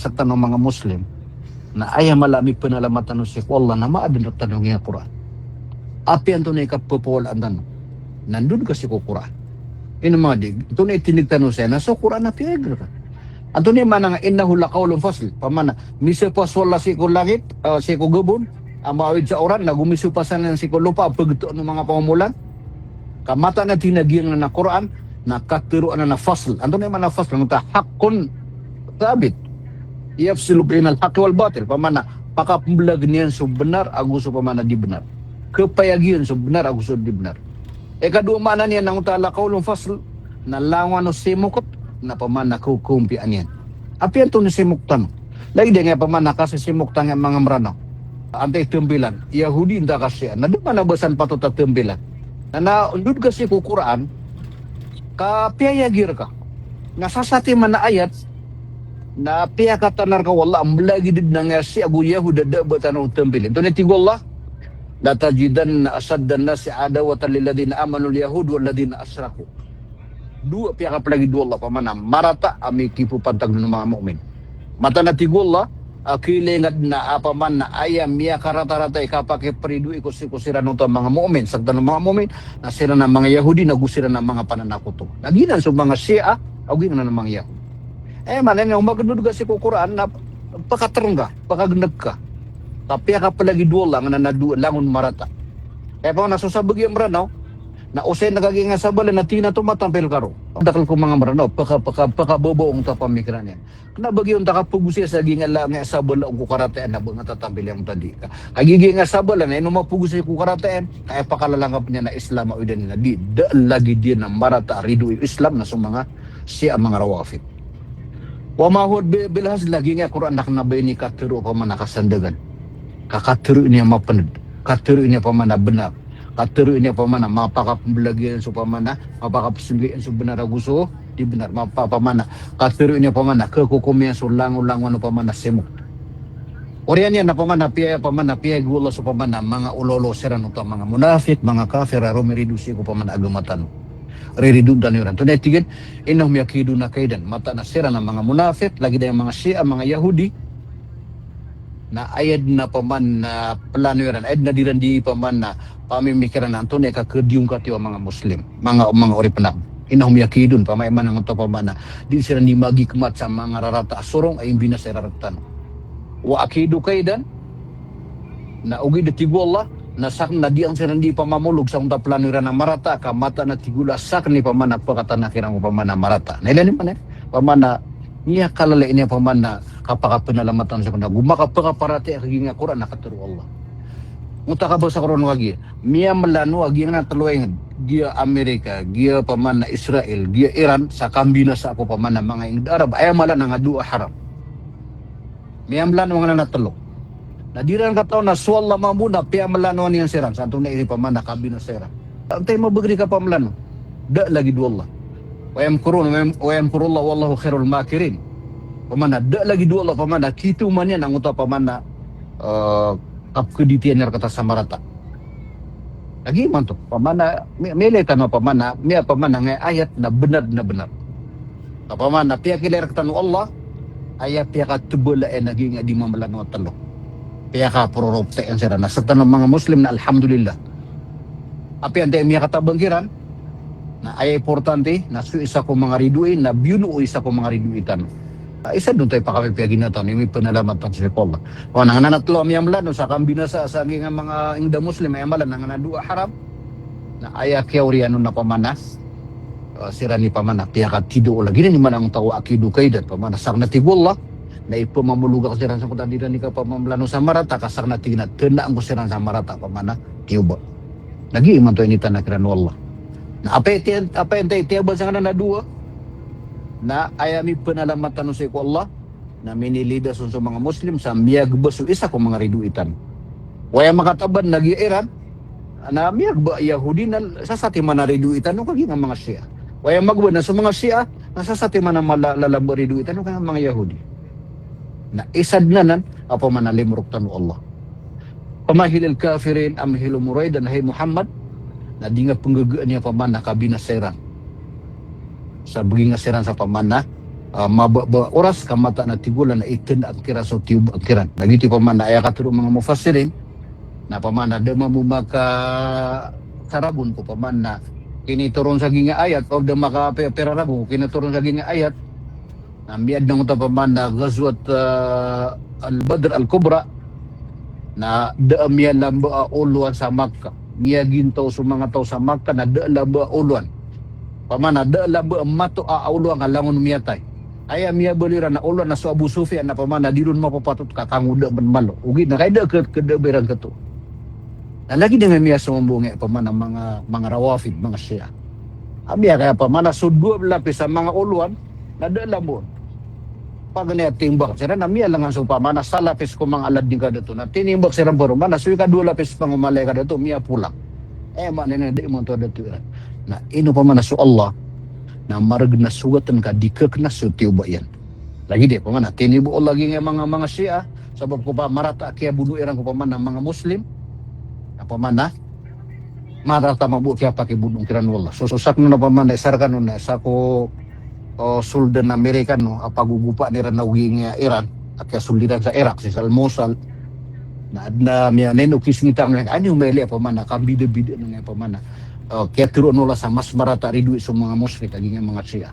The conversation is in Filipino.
sa tanong mga Muslim na ayaw malami penalamatan si Allah na maadun at tanong nga Quran. Api ang tunay kapupol ang tanong. Nandun kasi ko Quran. Ino mga dig, ito na itinig tanong siya na so Quran na piyagra ka. Anto ni man nga innahu laqawlun fasl. Pamana, misa pas wala si ko langit, si ko gubon, ang maawid sa oran, nagumisu pasan ng si ko lupa, pagto ng mga pamamulan. Kamata na tinagiyang na Quran, nakatiruan na fasl. Anto ni man na fasl, nga hakun sabit. Yafsilu bainal haqqi wal batil. Pamana, pakapumlag niyan so benar, aguso pamana di benar. Kepayagian so benar, aguso di benar. Kadua mana niya nang utala kaulong fasl, na lawan no simukot, na pamana kukumpian yan. Api yan to ni simuktan. Lagi dia nga pamana kasi simuktan nga mga marano. Antay tembilan. Yahudi hindi kasi. Na di mana basan patut tembilan. Na undud kasi ku Quran, kapiyagir ka. Nasasati man na ayat, na pihak kata narka wallah amlagi did nangasi agu yahuda da batano tembilin to neti wallah la tajidan asaddan nasi adawatan lil ladina amanu al yahud wal ladina asraku dua pihak apalagi dua Allah pamana marata ami kipu pantag ng mga mukmin mata nati wallah akilengad na apa man na ayam miya karata-rata ikapake peridu ikusiran ng mga mukmin sagda ng mga mukmin na sila ng mga yahudi nagusira ng mga pananakuto naginan so mga Shia aginan ng mga yahudi manen yang magandud kasi ko Quran na pakaterengga, pakageneg ka. Tapi ka palagi dua lang na langon marata. Pa na susabag yung maranaw, na usay nagaging nga sabala na tina tumatampil karo. Dakal ko mga maranaw, pakabobo ang tapamikiran yan. Na bagyo ta kapugusi sa ginga lang nga sabala ang kukaratean na nga tatampil yung tadi ka. Kagigi nga sabala na ino mapugusi kukaratean, kaya pakalalangap niya na Islam o din na di lagi din na marata ridu Islam na sa mga siya mga rawafid. Wa mahud bilhas lagi nga Quran nak nabay ni katiru pa man nakasandagan. Kakatiru niya mapanad. Katiru niya pa man benar. Katiru niya pa man mapakapambalagian so pa man mapakapasinggian so benar gusto di benar mapapamana. Katiru niya pa man kekukumian so langon-langon pa man semuk. Orian niya na pa man piya gula so pa man mga ulolo seran uta mga munafik, mga kafir romeridusi ko pa man agamatan. Reridun dan yuran. Tunay tigid, inahum yakidu na kaidan. Mata na sira ng mga munafik, lagi na yung mga Shia, mga Yahudi, na ayad na paman na plano yuran, ayad na dirandi paman na pamimikiran na tunay kakadiyong katiwa mga Muslim, mga ori penang. Inahum yakidun, pamayman ng ito paman na di sila ni magikmat sa mga rarata asurong ay imbina sa raratan. Wa akidu kaidan, na ugi de tigu Allah, nasak na di ang serandi pamamulog sa unta planira na marata ka mata na tigula sak ni pamana pakata na kirang pamana marata nila ni man pamana niya kalala niya pamana kapakapenalamatan sa kanda gumaka pakaparate ginga Quran nakaturu Allah muta ka ba sa Quran wagi miya melanu agi nga tulueng dia Amerika dia pamana Israel dia Iran sa kambina sa ako pamana mga ing Arab ay mala nga dua haram miya melanu nga natulog nadiran kataw na swalla mamuna piya malano niyang serang santo na iri pamana kabino serang antay mabagri ka pamlano da lagi duwallah wa yamkurullah wallahu khairul makirin pamana da lagi duwallah pamana kitu man yan ang uta pamana kapkeditian nya kata samarata lagi man to pamana mele tanong pamana miya pamana nga ayat na benar pamana piya kiler katanu Allah ayat piya ka tubula naging di mamalano talo kaya ka proropte ang sira na sa tanong mga Muslim na alhamdulillah. Api ang miya katabangkiran na ay importante na su isa ko mga riduin na biuno o isa ko mga riduitan. Isa doon tayo pa kami piyagin na ito, may panalamat ang si Allah. O nangananatlo ang miyamlan sa kambinasa sa mga ingda Muslim ay amalan nanganadua haram na ay kiyauriano na pamanas sira ni pamanak tiya ka tido lagi ni man ang tao akidu kaidan pamanas ang natibullah na ipamamuluga ko siran sa kutandira ni ka pamamlano sa marata kasar na tingna tena ang kusiran sa marata pamana kiuba lagi iman to ini tanah kiran wallah na apa ente tiabal sa na dua na ayami penalamatan sa ko Allah na minilida sa mga Muslim sa miyag basu isa ko mga riduitan waya makataban lagi Iran na miyag ba Yahudi na sasati man riduitan no kagi nga mga Shia waya magba na sa mga Shia nasasati man malalabo riduitan no kagi mga Yahudi na isad nanan apa manalimruk tanu Allah pamahilil kafirin amhilu muraidan hay Muhammad na di nga penggegaan niya pamana kabina serang sa bagi nga serang sa pamana mababa oras kamata na tigulan na itin ang kira so tiyub ang kiran. Nagiti pa man na aya katuro mga mufassirin na pamana de mamumaka sarabon ko paman na kinituron sa ginga ayat o de maka perarabo kinituron sa ginga ayat na miad nang ta paman na ghazwat al-Badr al-Kubra na de miya lamba uluan sa Makkah miya ginto sa mga tao sa Makkah na de lamba uluan pamana de lamba mato uluan kalangon miya tay aya miya belira na uluan na so Abu Sufyan na pamana dilun mapapatut kakangu de man malo ugi na kay de ke de berang ketu. Na lagi dengan miya sumumbungi pamana mga rawafid, mga Shia. Abiya kaya pamana sudwa lapis sa mga uluan na dalabon. Pag niya timbak sila na miya lang ang pamana sa lapis ko mga alad din ka dito na tinimbak sila baro mana suwi ka dua lapis pang umalay ka dito miya pulang. Maknanya di mo to dito. Na ino pamana su Allah na marag na suwatan ka dikek na su tiuba yan. Lagi di pamana tinibo lagi nga mga Shia sabab ko pa marata kaya bunuh irang ko pamana mga Muslim. Pamana marata mabu kaya pakai budung kiran wallah so sak na pamana sarkan na sako suldan Amerika no apa gugupa ni ranawgi nga Iran akya suliran sa Iraq si Mossad na adna miya neno kisnita ng ano meli pamana kabide-bide nga pamana kaya tiro no la sa mas marata ridui sa mga muslim lagi nga mga Shia.